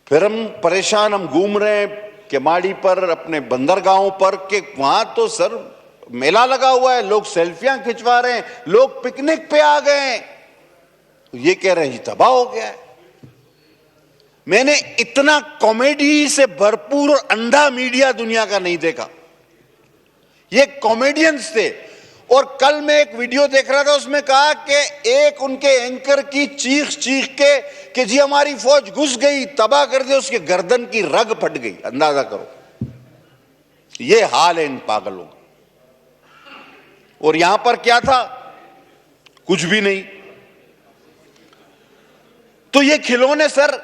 फिर हम परेशान, हम घूम रहे हैं केमाड़ी पर, अपने बंदरगाहों पर, कि वहां तो सर मेला लगा हुआ है, लोग सेल्फियां खिंचवा रहे हैं, लोग पिकनिक पे आ गए हैं, ये कह रहे हैं तबाह हो गया है। मैंने इतना कॉमेडी से भरपूर और अंधा मीडिया दुनिया का नहीं देखा। ये कॉमेडियंस थे। और कल मैं एक वीडियो देख रहा था, उसमें कहा कि एक उनके एंकर की चीख चीख के कि जी हमारी फौज घुस गई, तबाह कर दे, उसके गर्दन की रग फट गई। अंदाजा करो, ये हाल है इन पागलों का। और यहां पर क्या था? कुछ भी नहीं। तो ये खिलौने सर,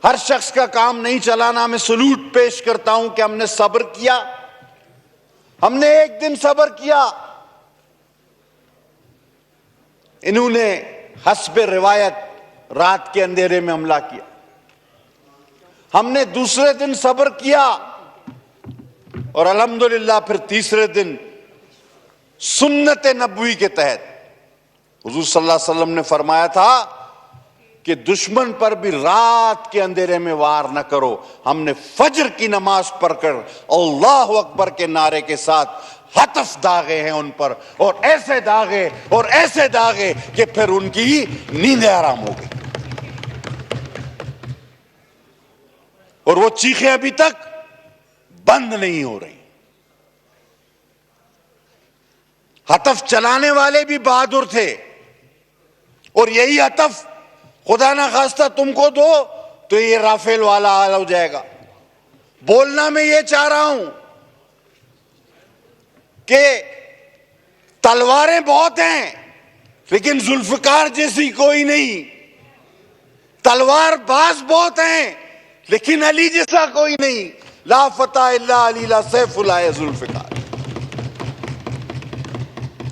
हर शख्स का काम नहीं चलाना। मैं सलूट पेश करता हूं कि हमने सब्र किया, हमने एक दिन सब्र किया। इन्होंने हस्बे रिवायत रात के अंधेरे में हमला किया, हमने दूसरे दिन सब्र किया, और अल्हम्दुलिल्लाह फिर तीसरे दिन सुन्नत नबवी के तहत हुजूर सल्लल्लाहु अलैहि वसल्लम ने फरमाया था कि दुश्मन पर भी रात के अंधेरे में वार न करो। हमने फजर की नमाज पढ़कर अल्लाह अकबर के नारे के साथ हतफ दागे हैं उन पर, और ऐसे दागे और ऐसे दागे कि फिर उनकी नींदें आराम हो गई। और वो चीखें अभी तक बंद नहीं हो रही। हतफ चलाने वाले भी बहादुर थे, और यही हतफ खुदा ना खास्ता तुमको दो तो ये राफेल वाला हाल हो जाएगा। बोलना मैं ये चाह रहा हूं कि तलवारें बहुत हैं, लेकिन जुल्फकार जैसी कोई नहीं। तलवार बाज बहुत हैं, लेकिन अली जैसा कोई नहीं। ला फता इल्ला अली ला सैफुल्लाह जुल्फकार।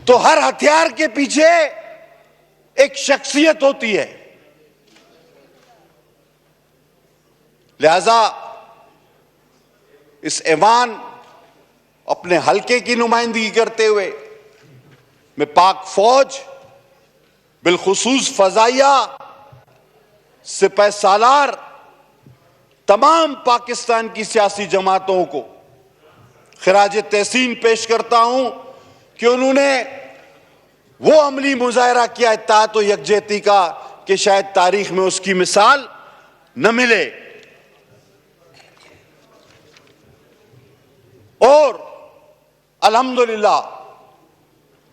तो हर हथियार के पीछे एक शख्सियत होती है। लिहाजा इस ऐवान अपने हल्के की नुमाइंदगी करते हुए मैं पाक फौज, बिलखुसूस फजाइया, सिपह सालार, तमाम पाकिस्तान की सियासी जमातों को खिराज तहसीन पेश करता हूं कि उन्होंने वो अमली मुजाहरा किया इत्तेहाद व यकजहती का कि शायद तारीख में उसकी मिसाल न मिले। और अल्हम्दुलिल्लाह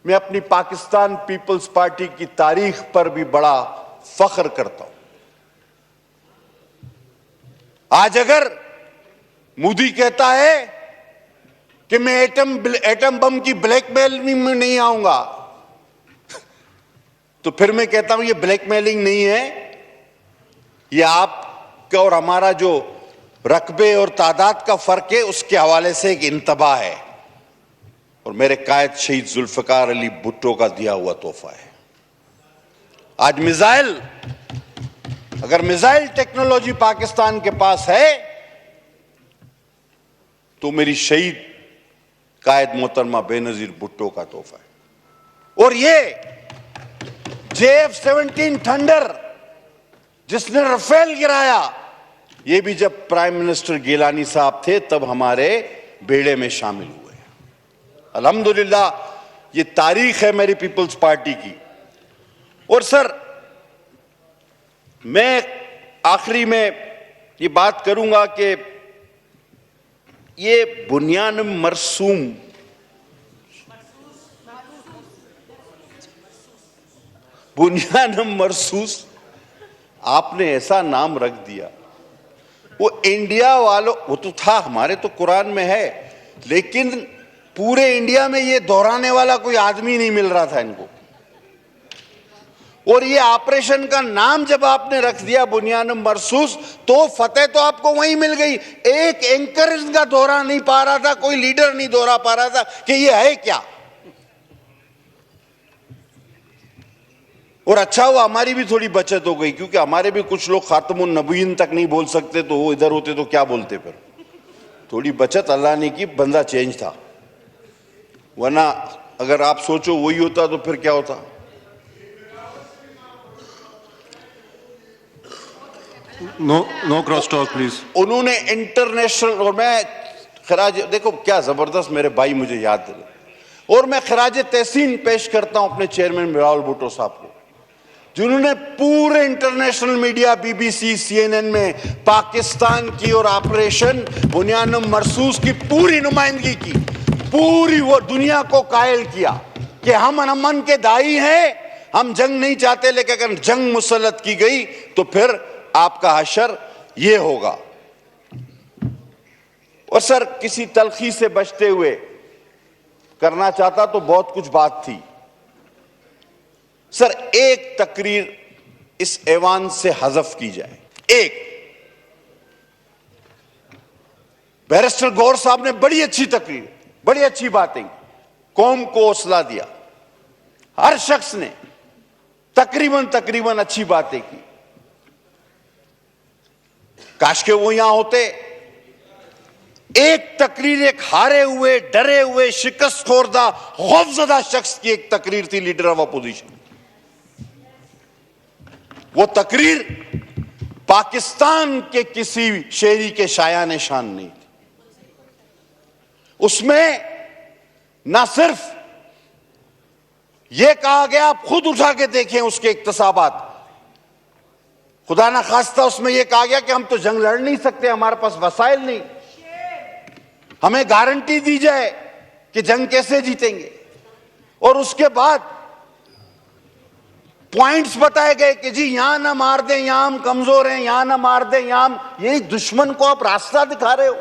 मैं अपनी पाकिस्तान पीपल्स पार्टी की तारीख पर भी बड़ा फख्र करता हूं। आज अगर मोदी कहता है कि मैं एटम बम की ब्लैकमेलिंग में नहीं आऊंगा, तो फिर मैं कहता हूं ये ब्लैकमेलिंग नहीं है, ये आपका और हमारा जो रकबे और तादाद का फर्क है उसके हवाले से एक इंतबा है, और मेरे कायद शहीद जुल्फकार अली भुट्टो का दिया हुआ तोहफा है। आज मिसाइल, अगर मिसाइल टेक्नोलॉजी पाकिस्तान के पास है तो मेरी शहीद कायद मोहतरमा बेनजीर भुट्टो का तोहफा है। और ये JF-17 थंडर जिसने राफेल गिराया, ये भी जब प्राइम मिनिस्टर गिलानी साहब थे तब हमारे बेड़े में शामिल हुए। अल्हम्दुलिल्लाह ये तारीख है मेरी पीपल्स पार्टी की। और सर मैं आखिरी में ये बात करूंगा कि ये बुनियान मरसूस आपने ऐसा नाम रख दिया। वो इंडिया वालों, वो तो था, हमारे तो कुरान में है, लेकिन पूरे इंडिया में ये दोहराने वाला कोई आदमी नहीं मिल रहा था इनको। और ये ऑपरेशन का नाम जब आपने रख दिया बुनियान मरसूस, तो फतेह तो आपको वहीं मिल गई। एक एंकर इनका दोहरा नहीं पा रहा था, कोई लीडर नहीं दोहरा पा रहा था कि ये है क्या। और अच्छा हुआ हमारी भी थोड़ी बचत हो गई, क्योंकि हमारे भी कुछ लोग खातमुन नबीयीन तक नहीं बोल सकते, तो वो इधर होते तो क्या बोलते। फिर थोड़ी बचत अल्लाह ने की, बंदा चेंज था, वरना अगर आप सोचो वही होता तो फिर क्या होता। No cross talk please. उन्होंने इंटरनेशनल, और मैं खराज, देखो क्या जबरदस्त मेरे भाई मुझे याद दिले, और मैं खराज तहसीन पेश करता हूं अपने चेयरमैन बिलावल भुट्टो साहब को, जिन्होंने पूरे इंटरनेशनल मीडिया, बीबीसी, सीएनएन में पाकिस्तान की और ऑपरेशन बुनियान मरसूस की पूरी नुमाइंदगी की, पूरी वो दुनिया को कायल किया कि हम अमन के दाई हैं, हम जंग नहीं चाहते, लेकिन अगर जंग मुसल्लत की गई तो फिर आपका हशर ये होगा। और सर किसी तलखी से बचते हुए करना चाहता तो बहुत कुछ बात थी सर। एक तकरीर इस ऐवान से हज़फ की जाए। एक, बैरिस्टर गौर साहब ने बड़ी अच्छी तकरीर, बड़ी अच्छी बातें, कौम को हौसला दिया, हर शख्स ने तकरीबन अच्छी बातें की। काश के वो यहां होते। एक तकरीर एक हारे हुए, डरे हुए, शिकस्त खोरदा, खौफजदा शख्स की एक तकरीर थी, लीडर ऑफ अपोजिशन। वो तकरीर पाकिस्तान के किसी शेरी के शायान शान नहीं थी। उसमें ना सिर्फ यह कहा गया, आप खुद उठा के देखें उसके इक्तसाबात, खुदा ना खास्ता उसमें यह कहा गया कि हम तो जंग लड़ नहीं सकते, हमारे पास वसाइल नहीं, हमें गारंटी दी जाए कि जंग कैसे जीतेंगे। और उसके बाद पॉइंट्स बताए गए कि जी यहां ना मार दें, यहां हम कमजोर हैं, यहां ना मार दें, यहां हम, यही दुश्मन को आप रास्ता दिखा रहे हो।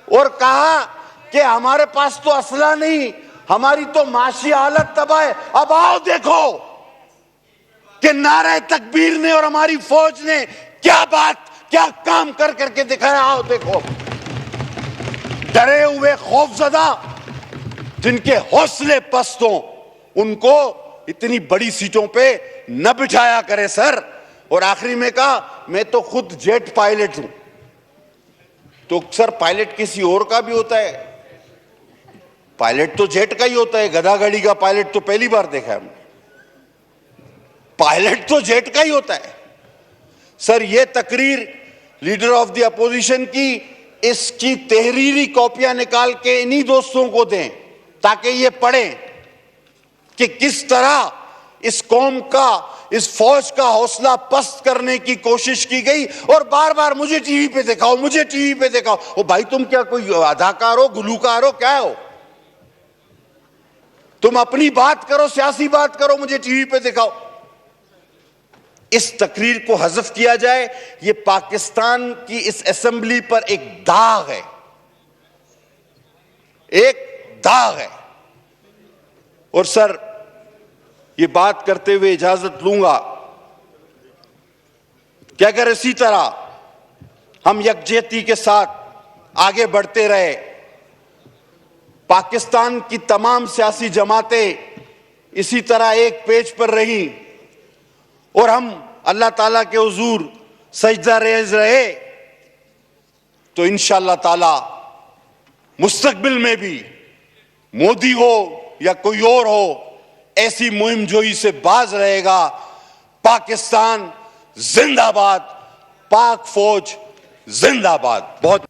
और कहा कि हमारे पास तो असला नहीं, हमारी तो माशी हालत तबाह है। अब आओ देखो कि नारे तकबीर ने और हमारी फौज ने क्या बात, क्या काम कर करके दिखाया। आओ देखो, डरे हुए खौफजदा जिनके हौसले पस्त हों, उनको इतनी बड़ी सीटों पे न बिठाया करे सर। और आखिरी में कहा, मैं तो खुद जेट पायलट हूं। तो सर पायलट किसी और का भी होता है, पायलट तो जेट का ही होता है, गधा गाड़ी का पायलट तो पहली बार देखा है हमने। पायलट तो जेट का ही होता है सर। यह तकरीर लीडर ऑफ द अपोजिशन की, इसकी तहरीरी कॉपियां निकाल के इन्हीं दोस्तों को दें ताकि ये पढ़ें कि किस तरह इस कौम का, इस फौज का हौसला पस्त करने की कोशिश की गई। और बार बार मुझे टीवी पे दिखाओ, मुझे टीवी पे दिखाओ। ओ भाई, तुम क्या कोई अदाकार हो, गुलूकार हो, क्या हो? तुम अपनी बात करो, सियासी बात करो, मुझे टीवी पे दिखाओ। इस तकरीर को हज़फ किया जाए। यह पाकिस्तान की इस असेंबली पर एक दाग है, एक दाग है। और सर ये बात करते हुए इजाजत लूंगा कि अगर इसी तरह हम यकजहती के साथ आगे बढ़ते रहे, पाकिस्तान की तमाम सियासी जमातें इसी तरह एक पेज पर रहीं और हम अल्लाह ताला के हुजूर सजदा रेज़ रहे, तो इंशाअल्लाह ताला मुस्तकबिल में भी मोदी हो या कोई और हो, ऐसी मुहिम जोई से बाज रहेगा। पाकिस्तान जिंदाबाद, पाक फौज जिंदाबाद। बहुत